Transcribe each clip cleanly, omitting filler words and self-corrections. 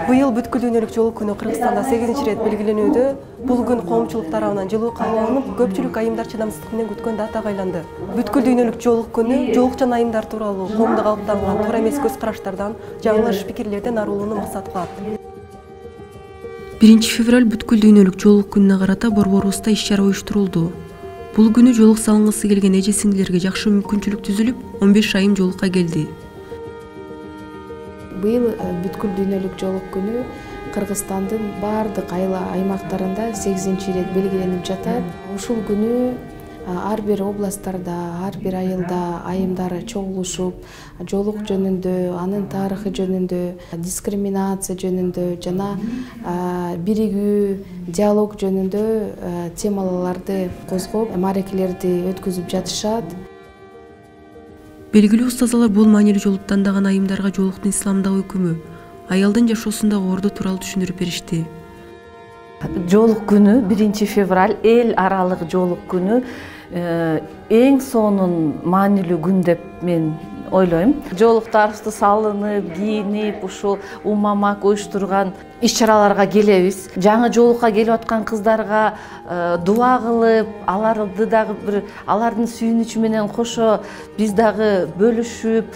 Быйыл бүткүл дүйнөлүк жоолук күнү Кыргызстанда 8-чи рет белгиленүүдө. Бул күн коомчулук тарабынан жылуу кабыл алынып, көпчүлүк айымдар чыдамсыздык менен күткөн датага айланды. Бүткүл дүйнөлүк жоолук күнү жоолукчан айымдар тууралуу коомдо калыптанган туура эмес көз караштардан, жаңылыш пикирлерден арылууну максат кылат. 1 февраль бүткүл дүйнөлүк жоолук күнүнө карата борборубузда иш-чара уюштурулду. Бул күнү жоолук салынгысы келген эже сиңдилерге жакшы мүмкүнчүлүк түзүлүп, 15 айым жоолукка келди. Быйыл бүткүл дүйнөлүк жоолук күнү Кыргызстандын бардык айла аймактарында 8-чи рет белгиленип жатат. Ушул күнү ар бир областтарда, ар бир айылда айымдар чогулушуп, жоолук жөнүндө, анын тарыхы жөнүндө, дискриминация жөнүндө жана биригүү, диалог жөнүндө темаларды козгоп, маарекелерди өткүзүп жатышат. Белгилүү устазалар бул маанилүү жолу тандаган айымдарга жоолуктун исламдагы өкүмү, аялдын жашоосундагы орду тууралуу түшүндүрүп беришти. Жоолук күнү 1 февраль эл аралык жоолук күнү эң сонун маанилүү күн деп мен ойлойм. Жоолуктарыбызды салынып, кийинип, ушул умамак уюштурган иш-чараларга келебиз. Жаңы жоолукка келип аткан кыздарга дуа кылып, аларды дагы бир алардын сүйүнүчү менен кошо биз дагы бөлүшүп,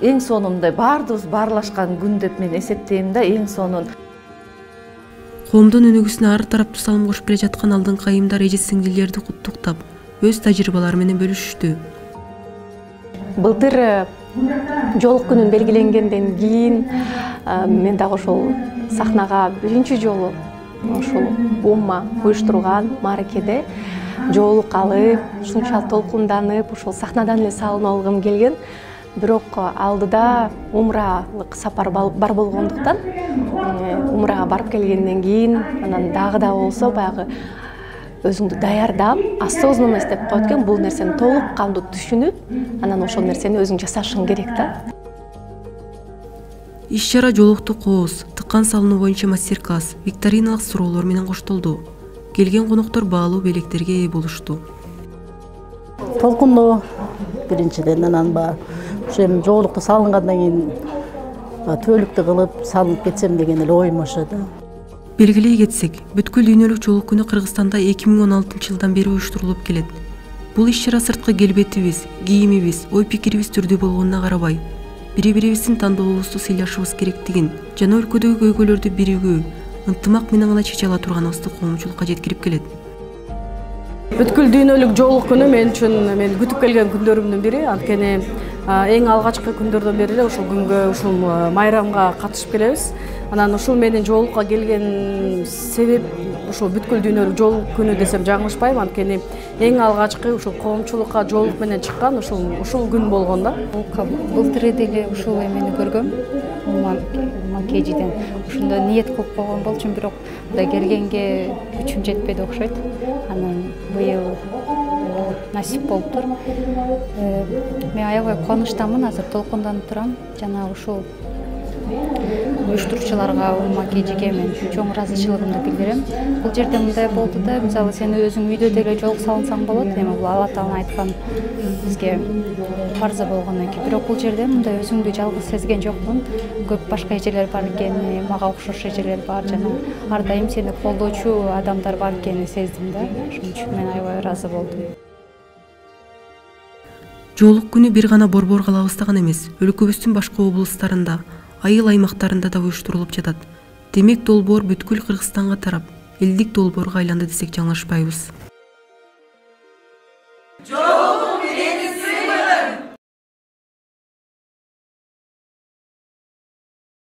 эң сонундай баардыгыбыз баарлашкан күн деп мен эсептейм да, эң сонун. Коомдун өнүгүүсүнө ар тараптуу салым кошуп келе жаткан алдыңкы айымдар эже сиңдилерди куттуктап, өз тажрыйбалары менен бөлүшүштү. Былтыр жоолук күнүн белгиленгенден кийин мен дагы ошол сахнага биринчи жолу ушул умма уюштурган мааракеде жоолук алып, ушунчалык толкунданып, ушул сахнадан эле салым алгым келген. Бирок алдыда умралык сапар бар болгондуктан умрага барып келгенден кийин анан дагы болсо баягы өзүңдү даярдап, осознанно издеп коет экен, бул нерсени толук кандуу түшүнүп, анан ошол нерсени өзүң жасашың керек да. Иш-чара жоолукту кооз, тыккан салынуу боюнча мастер-класс, викториналык суроолор менен коштолду. Келген коноктор баалуу белектерге ээ болушту. Толкундоо биринчиден, анан ошо эми жоолукту салынгандан кийин төөлүктү кылып салынып кетсем деген эле оюм ошо да. Белгилей кетсек, бүткүл дүйнөлүк жоолук күнү Кыргызстанда 2016-жылдан бери уюштурулуп келет. Бул иш-чара сырткы келбетибиз, кийимибиз, ой пикирибиз түрдүү болгонуна карабай, бири-бирибиздин тандообузду сыйлашыбыз керектигин жана өлкөдөгү көйгөйлөрдү биригүү, ынтымак менен гана чече ала турганыбызды коомчулукка жеткирип келет. Бүткүл дүйнөлүк жоолук күнү мен үчүн мен күтүп келген күндөрүмдүн бири. Анткени эң алгачкы күндөрдөн бери эле ушул күнгө, ушул майрамга катышып келебиз. Анан ушул менин жоолукка келген себеп ушул бүткүл дүйнөлүк жоолук күнү десем жаңылышпайм. Анткени эң алгачкы ушул коомчулукка жоолук менен чыккан ушул күн болгон да. Былтыр деле ушул эмени көргөм. Макежиден ушунда ниет кылып койгон болчумун, бирок мында келгенге күчүм жетпеди окшойт. Анан быйыл насип болуптур. Мен аябай кубанычтамын, азыр толкунданып турам. Жана ушул уюштуруучуларга, макежиге мен чоң ыраазычылыгымды билдирем. Бул жерде мындай болду да, мисалы сен өзүң үйдө деле жоолук салынсаң болот. Эми бул Алла Тааланын айткан бизге парзы болгондон кийин. Бирок бул жерде мындай өзүңдү жалгыз сезген жокмун. Көп башка эжелер бар экен, мага окшош эжелер бар жана ар дайым сени колдоочу адамдар бар экенин сездим да. Ошон үчүн мен аябай ыраазы болдум. Жоолук күнү бир гана Борбор калабызда гана эмес, өлкөбүздүн башка облустарында, айыл аймактарында да уюштурулуп жатат. Демек долбоор бүткүл Кыргызстанга тарап, элдик долбоорго айланды десек жаңылышпайбыз.